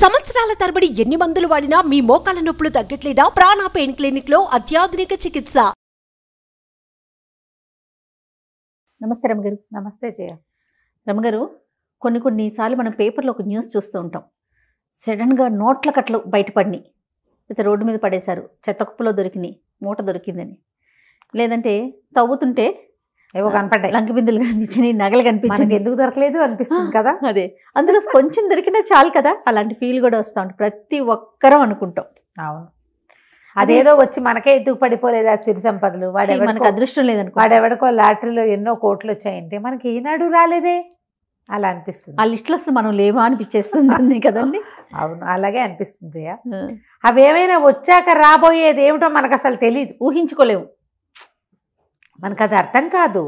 సంవత్సరాల తరబడి ఎన్ని మందులు వాడినా మీ మోకాల నొప్పులు తగ్గట్లేదా? ప్రాణ పెయిన్ క్లినిక్ లో అత్యాధునిక చికిత్స. నమస్తే రమగారు. నమస్తే జయ. రమగారు, కొన్నిసార్లు మనం పేపర్లో ఒక న్యూస్ చూస్తూ ఉంటాం. సడన్గా నోట్ల కట్టలు బయటపడినాయి, అయితే రోడ్డు మీద పడేశారు, చెత్త కుప్పలో దొరికినాయి, మూట దొరికిందని. లేదంటే తవ్వుతుంటే ఏవో కనపడ్డాయి, లంక బిందులు కనిపించినాయి, నగలు కనిపించింది. ఎందుకు దొరకలేదు అనిపిస్తుంది కదా. అదే, అందులో కొంచెం దొరికినా చాలు కదా, అలాంటి ఫీల్ కూడా వస్తూ ఉంటుంది. ప్రతి ఒక్కరం అనుకుంటాం. అవును, అదేదో వచ్చి మనకే ఎందుకు పడిపోలేదు ఆ సిరి సంపదలు. మనకు అదృష్టం లేదనుకో, వాడెవడికో లాటరీలో ఎన్నో కోట్లు వచ్చాయంటే మనకి ఈనాడు రాలేదే అలా అనిపిస్తుంది. ఆ లిస్టులో అసలు మనం లేవా అనిపించేస్తుంది కదండి. అవును, అలాగే అనిపిస్తుంది జయ. అవేమైనా వచ్చాక రాబోయేది ఏమిటో మనకు అసలు తెలియదు, ఊహించుకోలేము. మనకు అది అర్థం కాదు.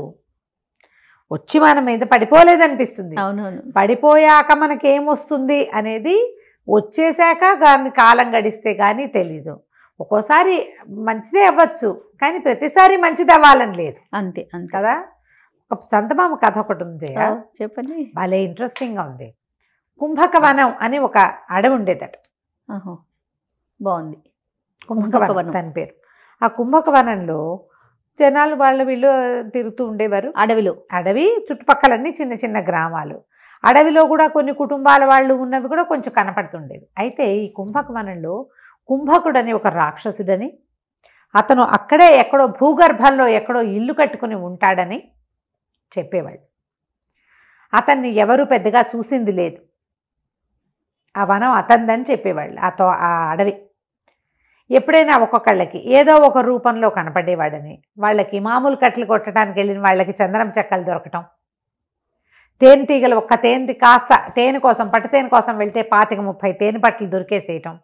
వచ్చి మన మీద పడిపోలేదనిపిస్తుంది. అవునవును, పడిపోయాక మనకేమొస్తుంది అనేది వచ్చేసాక కానీ కాలం గడిస్తే కానీ తెలీదు. ఒక్కోసారి మంచిదే అవ్వచ్చు, కానీ ప్రతిసారి మంచిది అవ్వాలని లేదు. అంతే అంతే కదా. ఒక చందమామ కథ ఒకటి ఉంది జయ, చెప్పండి. భలే ఇంట్రెస్టింగ్గా ఉంది. కుంభకవనం అని ఒక అడవి ఉండేదట. బాగుంది. కుంభకవనం దాని పేరు. ఆ కుంభకవనంలో జనాలు వీళ్ళు తిరుగుతూ ఉండేవారు. అడవి చుట్టుపక్కలన్నీ చిన్న చిన్న గ్రామాలు. అడవిలో కూడా కొన్ని కుటుంబాల వాళ్ళు ఉన్నవి కూడా కొంచెం కనపడుతుండేవి. అయితే ఈ కుంభకవనంలో కుంభకుడు అని ఒక రాక్షసుడని, అతను అక్కడే ఎక్కడో భూగర్భంలో ఎక్కడో ఇల్లు కట్టుకుని ఉంటాడని చెప్పేవాళ్ళు. అతన్ని ఎవరు పెద్దగా చూసింది లేదు. ఆ వనం అతందని చెప్పేవాళ్ళు. ఆ అడవి ఎప్పుడైనా ఒక్కొక్కళ్ళకి ఏదో ఒక రూపంలో కనపడేవాడని, వాళ్ళకి మామూలు కట్టెలు కొట్టడానికి వెళ్ళిన వాళ్ళకి చందనం చెక్కలు దొరకటం, తేనెటీగలు ఒక్క తేనె కాస్త తేనె కోసం పట్టుతేనె కోసం వెళ్తే 25-30 తేనె పట్టలు దొరికేసేయటం,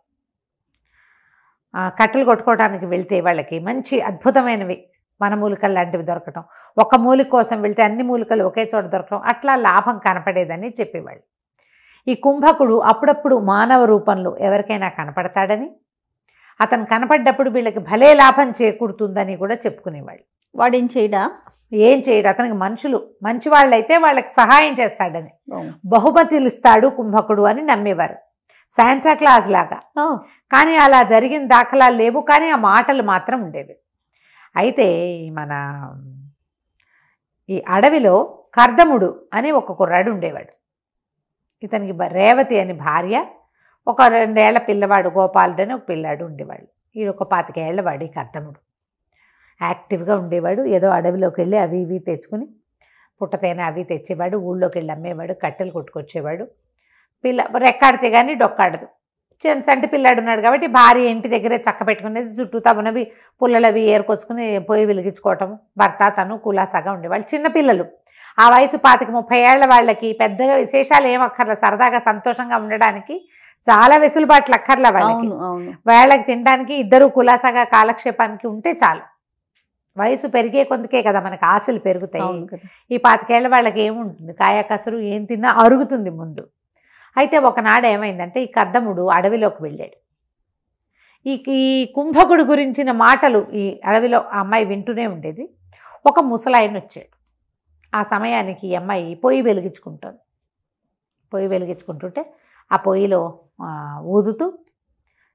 కట్టెలు కొట్టుకోవడానికి వెళ్తే వాళ్ళకి మంచి అద్భుతమైనవి వనమూలికలు లాంటివి దొరకటం, ఒక మూలిక కోసం వెళ్తే అన్ని మూలికలు ఒకే చోట దొరకటం, అట్లా లాభం కనపడేదని చెప్పేవాళ్ళు. ఈ కుంభకుడు అప్పుడప్పుడు మానవ రూపంలో ఎవరికైనా కనపడతాడని, అతను కనపడ్డప్పుడు వీళ్ళకి భలే లాభం చేకూరుతుందని కూడా చెప్పుకునేవాళ్ళు. వాడేం చేయడా? ఏం చేయడు. అతనికి మనుషులు మంచివాళ్ళైతే వాళ్ళకి సహాయం చేస్తాడని, బహుమతులు ఇస్తాడు కుంభకుడు అని నమ్మేవారు, శాంటా క్లాజ్ లాగా. కానీ అలా జరిగిన దాఖలాలు లేవు, కానీ ఆ మాటలు మాత్రం ఉండేవి. అయితే మన ఈ అడవిలో కర్దముడు అని ఒక కుర్రాడు ఉండేవాడు. ఇతనికి రేవతి అని భార్య, ఒక 2 ఏళ్ల పిల్లవాడు గోపాలుడు అని ఒక పిల్లాడు ఉండేవాళ్ళు. ఈ ఒక 25 ఏళ్లవాడు ఈ కర్దముడు. యాక్టివ్గా ఉండేవాడు. ఏదో అడవిలోకి వెళ్ళి అవి ఇవి తెచ్చుకుని పుట్టతేనె అవి తెచ్చేవాడు, ఊళ్ళోకి వెళ్ళి అమ్మేవాడు, కట్టెలు కొట్టుకొచ్చేవాడు. రెక్కాడితే కానీ డొక్కాడదు. చంటి పిల్లాడు ఉన్నాడు కాబట్టి భార్య ఇంటి దగ్గరే చక్క పెట్టుకునేది, చుట్టూ తమనవి పుల్లలవి ఏరుకొచ్చుకుని పొయ్యి వెలిగించుకోవటం, భర్త తను కులాసాగా ఉండేవాళ్ళు. చిన్నపిల్లలు ఆ వయసు 25-30 ఏళ్ల వాళ్ళకి పెద్దగా విశేషాలు ఏమక్కర్ల, సరదాగా సంతోషంగా ఉండడానికి చాలా వెసులుబాట్లు అక్కర్ల వాళ్ళకి. వాళ్ళకి తినడానికి ఇద్దరు కులాసాగా కాలక్షేపానికి ఉంటే చాలు. వయసు పెరిగే కొందుకే కదా మనకు ఆశలు పెరుగుతాయి. ఈ 25 ఏళ్ల వాళ్ళకి ఏముంటుంది, కాయ కసురు ఏం తిన్నా అరుగుతుంది ముందు. అయితే ఒకనాడు ఏమైందంటే ఈ కర్దముడు అడవిలోకి వెళ్ళాడు. ఈ కుంభకుడు గురించిన మాటలు ఈ అడవిలో ఆ అమ్మాయి వింటూనే ఉండేది. ఒక ముసలాయన వచ్చాడు. ఆ సమయానికి ఈ అమ్మాయి పొయ్యి వెలిగించుకుంటుంది. పొయ్యి వెలిగించుకుంటుంటే ఆ పొయ్యిలో ఊదుతూ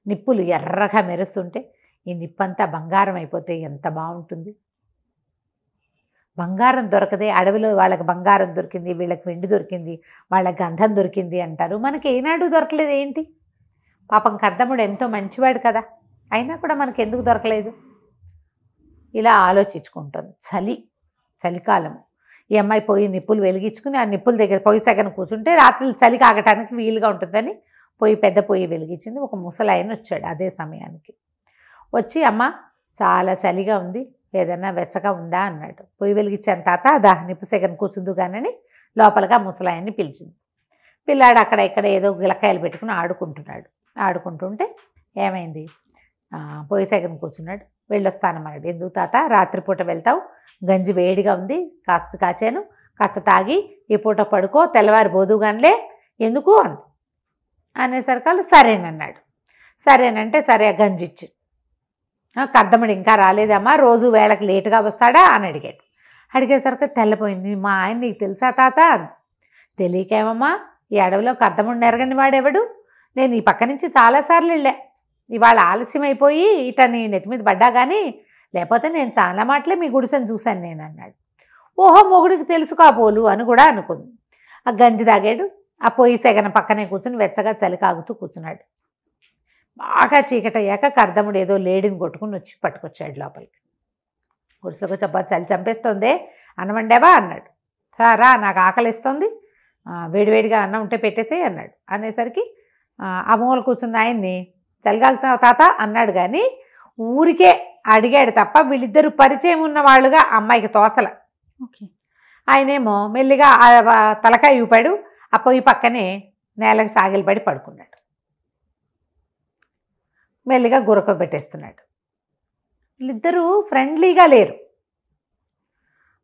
నిప్పులు ఎర్రగా మెరుస్తుంటే, ఈ నిప్పంతా బంగారం అయిపోతే ఎంత బాగుంటుంది. బంగారం దొరకదే, అడవిలో వాళ్ళకి బంగారం దొరికింది, వీళ్ళకి వెండి దొరికింది, వాళ్ళకి గంధం దొరికింది అంటారు, మనకి ఏనాడు దొరకలేదు ఏంటి? పాపం కర్దముడు ఎంతో మంచివాడు కదా, అయినా కూడా మనకి ఎందుకు దొరకలేదు? ఇలా ఆలోచించుకుంటుంది. చలికాలం. ఈ అమ్మాయి పొయ్యి నిప్పులు వెలిగించుకుని ఆ నిప్పుల దగ్గర పొయ్యి సగన కూర్చుంటే రాత్రులు చలి కాగటానికి వీలుగా ఉంటుందని పెద్ద పొయ్యి వెలిగించింది. ఒక ముసలాయన వచ్చాడు అదే సమయానికి. వచ్చి అమ్మ చాలా చలిగా ఉంది, ఏదన్నా వెచ్చగా ఉందా అన్నాడు. పొయ్యి వెలిగించాను తాత, నిప్పు సెగన కూర్చుందు కానీ లోపలగా ముసలాయన్ని పిలిచింది. పిల్లాడు అక్కడ ఇక్కడ ఏదో గిలకాయలు పెట్టుకుని ఆడుకుంటుంటే ఏమైంది, పొయ్యి సెగన కూర్చున్నాడు. వెళ్ళొస్తానన్నాడు. ఎందుకు తాత, రాత్రిపూట వెళ్తావు, గంజి వేడిగా ఉంది, కాస్త కాచాను, కాస్త తాగి ఈ పూట పడుకో, తెల్లవారి బోదుగానిలే, ఎందుకు అనేసరికి సరేనన్నాడు. సరేనంటే సరే గంజిచ్చు. కర్దముడు ఇంకా రాలేదమ్మా, రోజు వేళకి లేటుగా వస్తాడా అని అడిగాడు. అడిగేసరికి తెల్లపోయింది. మా ఆయన నీకు తెలుసా తాత? తెలియకేమమ్మా, ఈ అడవిలో కర్దముడిని ఎరగని వాడెవడు, నేను ఈ పక్క నుంచి చాలాసార్లు వెళ్ళా, ఇవాళ ఆలస్యం అయిపోయి ఇట నీ నెత్తి మీద పడ్డా కానీ లేకపోతే నేను చాలా మాటలే మీ గుడిసెని చూశాను నేను అన్నాడు. ఓహో మొగుడికి తెలుసు కాబోలు అని కూడా అనుకుంది. ఆ గంజి తాగాడు, ఆ పొయ్యి సెగన పక్కనే కూర్చుని వెచ్చగా చలి కాగుతూ కూర్చున్నాడు. బాగా చీకటయ్యాక కర్దముడు ఏదో లేడిని కొట్టుకుని వచ్చి పట్టుకొచ్చాడు లోపలికి. గుడిసెలకు చెప్పా చలి చంపేస్తోందే, అన్నం వండావా అన్నాడు. రా నాకు ఆకలిస్తుంది, వేడివేడిగా అన్నం ఉంటే పెట్టేసే అన్నాడు. అనేసరికి ఆ మూల కూర్చున్న ఆయన్ని చలిగాలుతున్నావు తాత అన్నాడు. కానీ ఊరికే అడిగాడు తప్ప వీళ్ళిద్దరూ పరిచయం ఉన్న వాళ్ళుగా అమ్మాయికి తోచల. ఓకే. ఆయనేమో మెల్లిగా తలకాయ ఊపాడు, ఆ పొయ్యి పక్కనే నేలకు సాగిలపడి పడుకున్నాడు. మెల్లిగా గురక పెట్టేస్తున్నాడు. వీళ్ళిద్దరూ ఫ్రెండ్లీగా లేరు,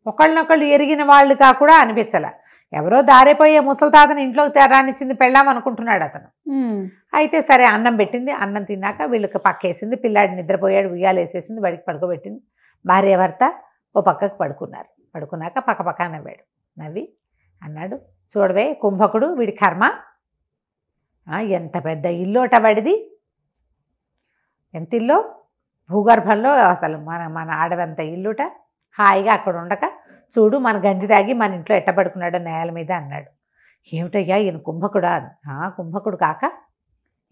ఒకళ్ళనొకళ్ళు ఎరిగిన వాళ్ళుగా కూడా అనిపించాల. ఎవరో దారిపోయే ముసలి తాతని ఇంట్లోకి తెరానిచ్చింది పెళ్ళాం అనుకుంటున్నాడు అతను. అయితే సరే అన్నం పెట్టింది, అన్నం తిన్నాక వీళ్ళకి పక్కేసింది, పిల్లాడి నిద్రపోయాడు, ఉయ్యాలేసేసింది, బడికి పడుకోబెట్టింది. భార్య భర్త ఓ పక్కకు పడుకున్నారు. పడుకున్నాక పక్క నవ్వాడు. నవ్వి అన్నాడు, చూడవే కుంభకుడు వీడి కర్మ, ఎంత పెద్ద ఇల్లోట వాడిది, ఎంత ఇల్లో భూగర్భంలో అసలు మన ఆడవంత ఇల్లుట, హాయిగా అక్కడ ఉండక చూడు మన గంజి తాగి మన ఇంట్లో ఎట్టబడుకున్నాడు నేల మీద అన్నాడు. ఏమిటయ్యా ఈయన కుంభకుడా? కుంభకుడు కాక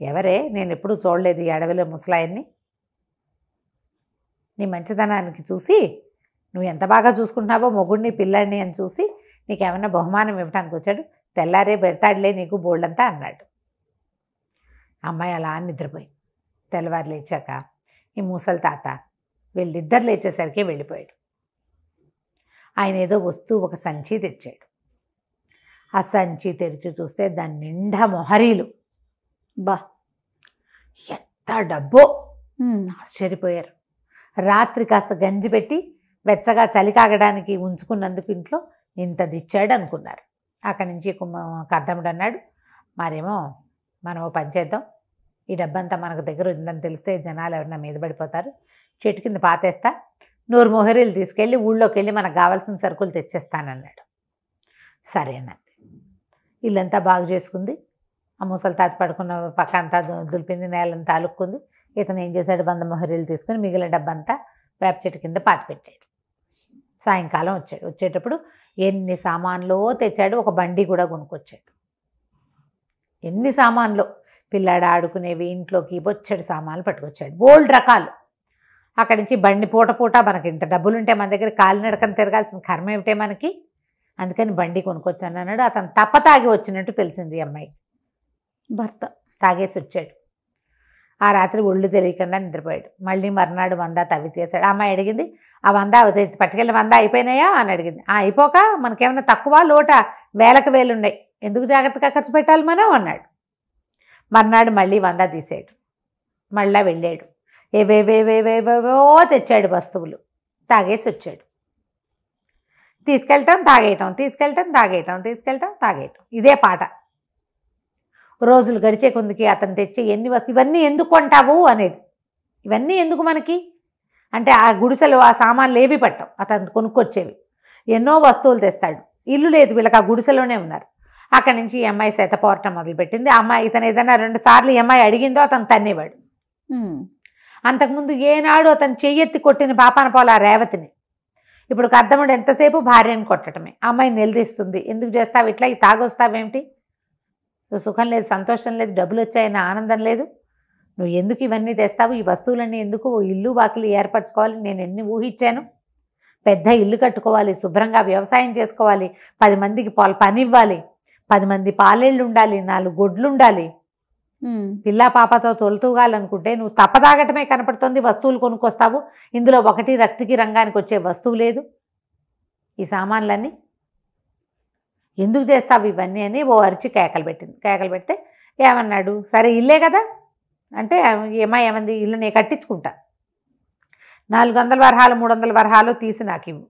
ఎవరే, నేను ఎప్పుడూ చూడలేదు ఈ అడవిలో ముసలాయన్ని. నీ మంచితనానికి చూసి నువ్వు ఎంత బాగా చూసుకుంటున్నావో మొగుడిని పిల్లాడిని అని చూసి నీకేమన్నా బహుమానం ఇవ్వడానికి వచ్చాడు, తెల్లారే పెడతాడులే నీకు బోల్డంతా అన్నాడు. అమ్మాయి అలా నిద్రపోయింది. తెల్లవారు లేచాక ఈ ముసలి తాత వీళ్ళిద్దరు లేచేసరికి వెళ్ళిపోయాడు. ఆయన ఏదో వస్తువు ఒక సంచి తెచ్చాడు. ఆ సంచి తెరిచి చూస్తే దాని నిండా మొహరీలు. బా ఎంత డబ్బో, ఆశ్చర్యపోయారు. రాత్రి కాస్త గంజి పెట్టి వెచ్చగా చలి కాగడానికి ఉంచుకున్నందుకు ఇంట్లో ఇంత దిచ్చాడు అనుకున్నారు. అక్కడి నుంచి కర్దముడు అన్నాడు, మరేమో మనం పని చేద్దాం, ఈ డబ్బంతా మనకు దగ్గర ఉందని తెలిస్తే జనాలు ఎవరన్నా మీద పడిపోతారు, చెట్టు కింద పాతేస్తా, 100 మొహరీలు తీసుకెళ్ళి ఊళ్ళోకి వెళ్ళి మనకు కావాల్సిన సరుకులు తెచ్చేస్తానన్నాడు. సరే అన్నది. ఇల్లంతా బాగు చేసుకుంది. ఆ ముసలి తాత పడుకున్న పక్క అంతా దులిపింది, నేలంతా అలుక్కుంది. ఇతను ఏం చేశాడు, 100 మొహరీలు తీసుకుని మిగిలిన డబ్బంతా వేప చెట్టు కింద పాతి పెట్టాడు. సాయంకాలం వచ్చాడు. వచ్చేటప్పుడు ఎన్ని సామాన్లో తెచ్చాడు, ఒక బండి కూడా కొనుక్కొచ్చాడు. ఎన్ని సామాన్లు, పిల్లాడు ఆడుకునేవి, ఇంట్లోకి బొచ్చడి సామాన్లు పట్టుకొచ్చాడు, బోల్డ్ రకాలు. అక్కడి నుంచి బండి పూట మనకి ఇంత డబ్బులుంటే మన దగ్గర కాలినడకని తిరగాల్సిన కర్మ ఏమిటే మనకి, అందుకని బండి కొనుక్కొచ్చాను అన్నాడు. అతను తాగి వచ్చినట్టు తెలిసింది అమ్మాయి. భర్త తాగేసి వచ్చాడు. ఆ రాత్రి ఒళ్ళు తెలియకుండా నిద్రపోయాడు. మళ్ళీ మర్నాడు 100 తవ్వి తీసాడు. అమ్మాయి అడిగింది, ఆ 100 పట్టుకెళ్ళి 100 అయిపోయినాయా అని అడిగింది. అయిపోక మనకేమైనా తక్కువ లోట, వేలకు వేలున్నాయి, ఎందుకు జాగ్రత్తగా ఖర్చు పెట్టాలి మనం అన్నాడు. మర్నాడు మళ్ళీ 100 తీసాడు. మళ్ళా వెళ్ళాడు. ఏవేవేవేవేవో తెచ్చాడు వస్తువులు. తాగేసి వచ్చాడు. తీసుకెళ్ళటం తాగేయటం, తీసుకెళ్ళటం తాగేయటం, తీసుకెళ్ళటం తాగేయటం, ఇదే పాట. రోజులు గడిచే కొందికి అతను తెచ్చి ఇవన్నీ ఎందుకు కొంటావు అనేది, ఇవన్నీ ఎందుకు మనకి అంటే ఆ గుడిసెలు ఆ సామాన్లు ఏవి పట్టవు, అతను కొనుక్కొచ్చేవి. ఎన్నో వస్తువులు తెస్తాడు. ఇల్లు లేదు వీళ్ళకి, ఆ గుడిసెలోనే ఉన్నారు. అక్కడి నుంచి ఈ అమ్మాయి శతపోరటం మొదలుపెట్టింది. అమ్మాయి ఇతను ఏదైనా 2 సార్లు ఈ అమ్మాయి అడిగిందో అతను తన్నేవాడు. అంతకుముందు ఏనాడు అతను చెయ్యెత్తి కొట్టిన పాపాన పోలా రేవతిని. ఇప్పుడు కర్దముడు ఎంతసేపు భార్యను కొట్టడమే. అమ్మాయి నిలదీస్తుంది, ఎందుకు చేస్తావు ఇట్లా, ఈ తాగొస్తావేమిటి, సుఖం లేదు, సంతోషం లేదు, డబ్బులు వచ్చాయన్న ఆనందం లేదు, నువ్వు ఎందుకు ఇవన్నీ తెస్తావు, ఈ వస్తువులన్నీ ఎందుకు, ఇల్లు వాకిలి ఏర్పరచుకోవాలి, నేను ఎన్ని ఊహించాను, పెద్ద ఇల్లు కట్టుకోవాలి, శుభ్రంగా వ్యవసాయం చేసుకోవాలి, 10 మందికి పని ఇవ్వాలి, 10 మంది పాలేళ్ళు ఉండాలి, 4 గొడ్లు ఉండాలి, పిల్లా పాపతో తొలుతూగాలనుకుంటే నువ్వు తప్పదాగటమే కనపడుతుంది, వస్తువులు కొనుక్కొస్తావు, ఇందులో ఒకటి రక్తికి రంగానికి వచ్చే వస్తువు లేదు, ఈ సామాన్లన్నీ ఎందుకు చేస్తావు ఇవన్నీ అని ఓ అరిచి కేకలు పెట్టింది. కేకలు పెడితే ఏమన్నాడు, సరే ఇల్లే కదా అంటే ఏమంది, ఇల్లు నేను కట్టించుకుంటా, 400 వరహాలు 300 వరహాలు తీసి నాకు ఇవ్వు,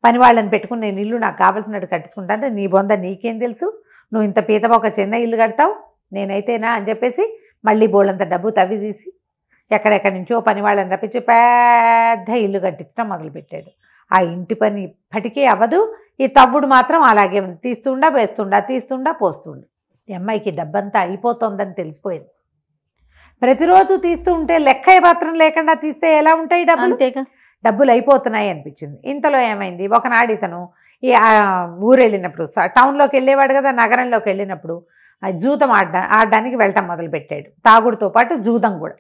పని వాళ్ళని పెట్టుకుని నేను ఇల్లు నాకు కావాల్సినట్టు కట్టించుకుంటా అంటే నీ బొంద నీకేం తెలుసు, నువ్వు ఇంత పీతవ ఒక చిన్న ఇల్లు కడతావు, నేనైతేనా అని చెప్పేసి మళ్ళీ బోళ్ళంత డబ్బు తవ్వి తీసి ఎక్కడెక్కడి నుంచో పని వాళ్ళని రప్పించి పెద్ద ఇల్లు కట్టించడం మొదలుపెట్టాడు. ఆ ఇంటి పని ఇప్పటికీ అవ్వదు, ఈ తవ్వుడు మాత్రం అలాగే ఉంది, తీస్తుండా వేస్తుండా, తీస్తుండా పోస్తుండా. ఈ అమ్మాయికి డబ్బంతా అయిపోతుందని తెలిసిపోయింది. ప్రతిరోజు తీస్తూ ఉంటే లెక్క పత్రం లేకుండా తీస్తే ఎలా ఉంటాయి డబ్బులు? అంతేగా. డబ్బులు అయిపోతున్నాయి అనిపించింది. ఇంతలో ఏమైంది, ఒకనాడు ఇతను ఈ ఊరు వెళ్ళినప్పుడు టౌన్లోకి వెళ్ళేవాడు కదా, నగరంలోకి వెళ్ళినప్పుడు జూదం ఆడడానికి వెళ్ళటం మొదలుపెట్టాడు. తాగుడుతో పాటు జూదం కూడా.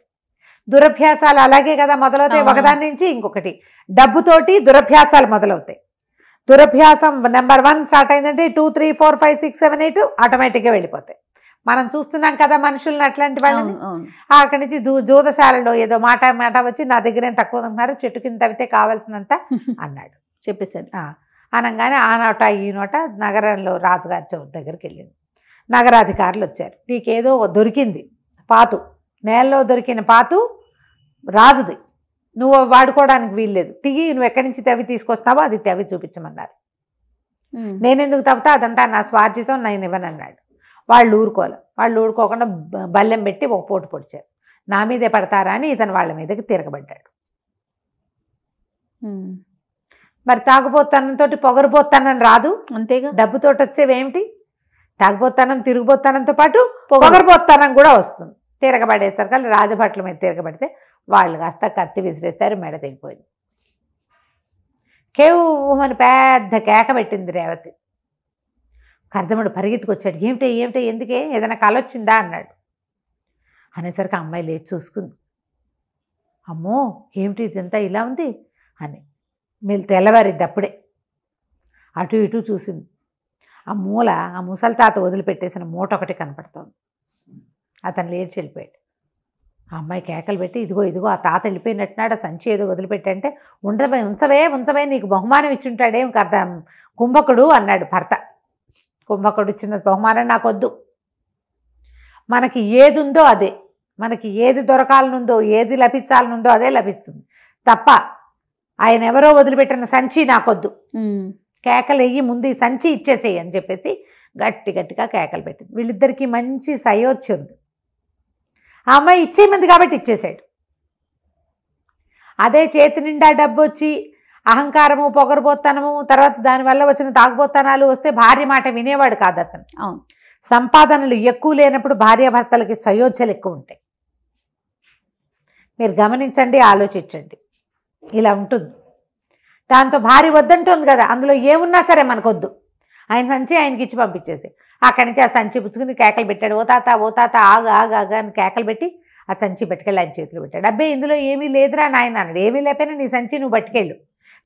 దురభ్యాసాలు అలాగే కదా మొదలవుతాయి, ఒకదాని నుంచి ఇంకొకటి. డబ్బుతోటి దురభ్యాసాలు మొదలవుతాయి. దురభ్యాసం నెంబర్ 1 స్టార్ట్ అయిందంటే 2, 3, 4, 5, 6, 7, 8 ఆటోమేటిక్గా వెళ్ళిపోతాయి. మనం చూస్తున్నాం కదా మనుషుల్ని, అట్లాంటి వాళ్ళని. అక్కడి నుంచి జూదశాలలో ఏదో మాట వచ్చి నా దగ్గర ఏం తక్కువ ఉన్నారు, చెట్టు కింద తవ్వితే కావాల్సినంత అన్నాడు, చెప్పేశాడు. అనగానే ఆ నోట ఈ నోట నగరంలో రాజుగారి చౌతి దగ్గరికి వెళ్ళింది. నగరాధికారులు వచ్చారు. నీకేదో దొరికింది పాతు, నేలలో దొరికిన పాతు రాజుది, నువ్వు వాడుకోవడానికి వీల్లేదు, నువ్వు ఎక్కడి నుంచి తవ్వి తీసుకొస్తావో అది తవ్వి చూపించమన్నారు. నేనెందుకు తవ్వుతా, అదంతా నా స్వార్జితం, నేను ఇవ్వనన్నాడు. వాళ్ళు ఊరుకోకుండా బల్లెం పెట్టి ఒక పోటు పొడిచారు. నా మీదే పడతారా అని ఇతను వాళ్ళ మీదకి తిరగబడ్డాడు. మరి తాగుబోతనంతో పొగరుబోతానని రాదు, అంతేగా. డబ్బుతోటి వచ్చేవేమిటి? తాగుబోతానం తిరుగుబోతానంతో పాటు పొగరుబోతానం కూడా వస్తుంది. తిరగబడేసరికి రాజభట్ల మీద తిరగబడితే వాళ్ళు కాస్త కత్తి విసిరేస్తారు, మెడ తెగిపోయింది. కేవమని పెద్ద కేక పెట్టింది రేవతి. కర్దముడు పరిగెత్తుకొచ్చాడు. ఏమిటే ఎందుకే, ఏదైనా కల వచ్చిందా అన్నాడు. అనేసరికి అమ్మాయి లేచి చూసుకుంది. అమ్మో ఏమిటి ఇదంతా ఇలా ఉంది అని. మీరు తెల్లవారిద్ది అప్పుడే. అటు ఇటు చూసింది. ఆ మూల ఆ ముసలి తాత వదిలిపెట్టేసిన మూట ఒకటి కనపడుతోంది. అతను లేచి వెళ్ళిపోయాడు. ఆ అమ్మాయి కేకలు పెట్టి ఇదిగో ఆ తాత వెళ్ళిపోయినట్టున్నాడు, ఆ సంచి ఏదో వదిలిపెట్టంటే ఉంచవే నీకు బహుమానం ఇచ్చుంటాడేం కదా కుంభకుడు అన్నాడు భర్త. కుంభకుడు ఇచ్చిన బహుమానం నాకొద్దు. మనకి ఏది ఉందో అదే, మనకి ఏది దొరకాలనుందో ఏది లభించాలనుందో అదే లభిస్తుంది తప్ప ఆయన ఎవరో వదిలిపెట్టిన సంచి నాకొద్దు. కేకలు వెయ్యి, ముందు ఈ సంచి ఇచ్చేసేయి అని చెప్పేసి గట్టిగా కేకలు పెట్టింది. వీళ్ళిద్దరికీ మంచి సయోధ్య ఉంది. ఆ అమ్మాయి ఇచ్చేయమంది కాబట్టి ఇచ్చేసాడు. అదే చేతి నిండా డబ్బు వచ్చి అహంకారము, పొగరుబోత్తనము, తర్వాత దానివల్ల వచ్చిన తాగుబోత్తనాలు వస్తే భార్య మాట వినేవాడు కాదు అతను. అవును, సంపాదనలు ఎక్కువ లేనప్పుడు భార్యాభర్తలకి సయోధ్యలు ఎక్కువ ఉంటాయి. మీరు గమనించండి, ఆలోచించండి. ఇలా ఉంటుంది. దాంతో భార్య వద్దంటుంది కదా, అందులో ఏమున్నా సరే మనకొద్దు, ఆయన సంచి ఆయనకి ఇచ్చి పంపించేసి అక్కడి నుంచి ఆ సంచి పుచ్చుకుని కేకలు పెట్టాడు. ఓ తాత ఆగా అని కేకలు పెట్టి ఆ సంచి పట్టుకెళ్ళి ఆయన చేతిలో పెట్టాడు. అబ్బే ఇందులో ఏమీ లేదురా నాయన అన్నాడు. ఏమీ లేకపోయినా నీ సంచి నువ్వు పట్టుకెళ్ళు,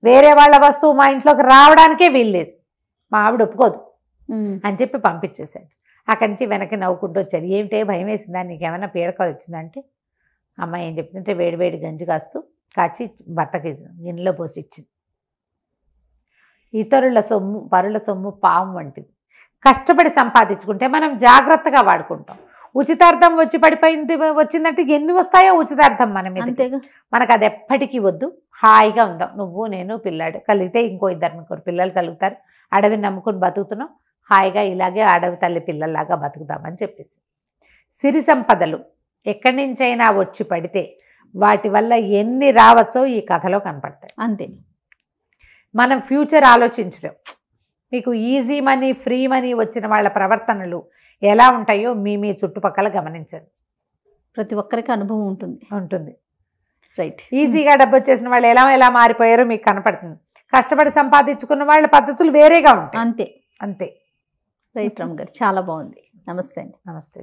వేరే వాళ్ళ వస్తువు మా ఇంట్లోకి రావడానికే వీల్లేదు, మా ఆవిడ ఒప్పుకోదు అని చెప్పి పంపించేశాడు. అక్కడి నుంచి వెనక్కి నవ్వుకుంటూ వచ్చాడు. ఏమిటే భయం వేసిందా, నీకేమైనా పీడకలు వచ్చిందంటే అమ్మాయి ఏం చెప్తుంటే వేడివేడి గంజి కాచి భర్తకి గిన్నెలో పోసి ఇచ్చింది. ఇతరుల సొమ్ము పరుల సొమ్ము పాము వంటిది. కష్టపడి సంపాదించుకుంటే మనం జాగ్రత్తగా వాడుకుంటాం. ఉచితార్థం వచ్చి పడిపోయింది వచ్చిందంటే ఎన్ని వస్తాయో ఉచితార్థం మన మీద. అంతేగా, మనకు అది ఎప్పటికీ వద్దు. హాయిగా ఉందాం, నువ్వు నేను పిల్లాడు, కలిగితే ఇంకో 2-3 పిల్లలు కలుగుతారు, అడవిని నమ్ముకుని బతుకుతున్నాం, హాయిగా ఇలాగే అడవి తల్లి పిల్లల్లాగా బతుకుతామని చెప్పేసి. సిరి సంపదలు ఎక్కడి నుంచైనా వచ్చి పడితే వాటి వల్ల ఎన్ని రావచ్చో ఈ కథలో కనపడతాయి. అంతే, మనం ఫ్యూచర్ ఆలోచించడం. మీకు ఈజీ మనీ, ఫ్రీ మనీ వచ్చిన వాళ్ళ ప్రవర్తనలు ఎలా ఉంటాయో మీ చుట్టుపక్కల గమనించండి. ప్రతి ఒక్కరికి అనుభవం ఉంటుంది. రైట్. ఈజీగా డబ్బు వచ్చేసిన వాళ్ళు ఎలా మారిపోయారో మీకు కనపడుతుంది. కష్టపడి సంపాదించుకున్న వాళ్ళ పద్ధతులు వేరేగా ఉంటాయి. అంతే. రైట్ రామ్ గారు, చాలా బాగుంది. నమస్తే అండి. నమస్తే.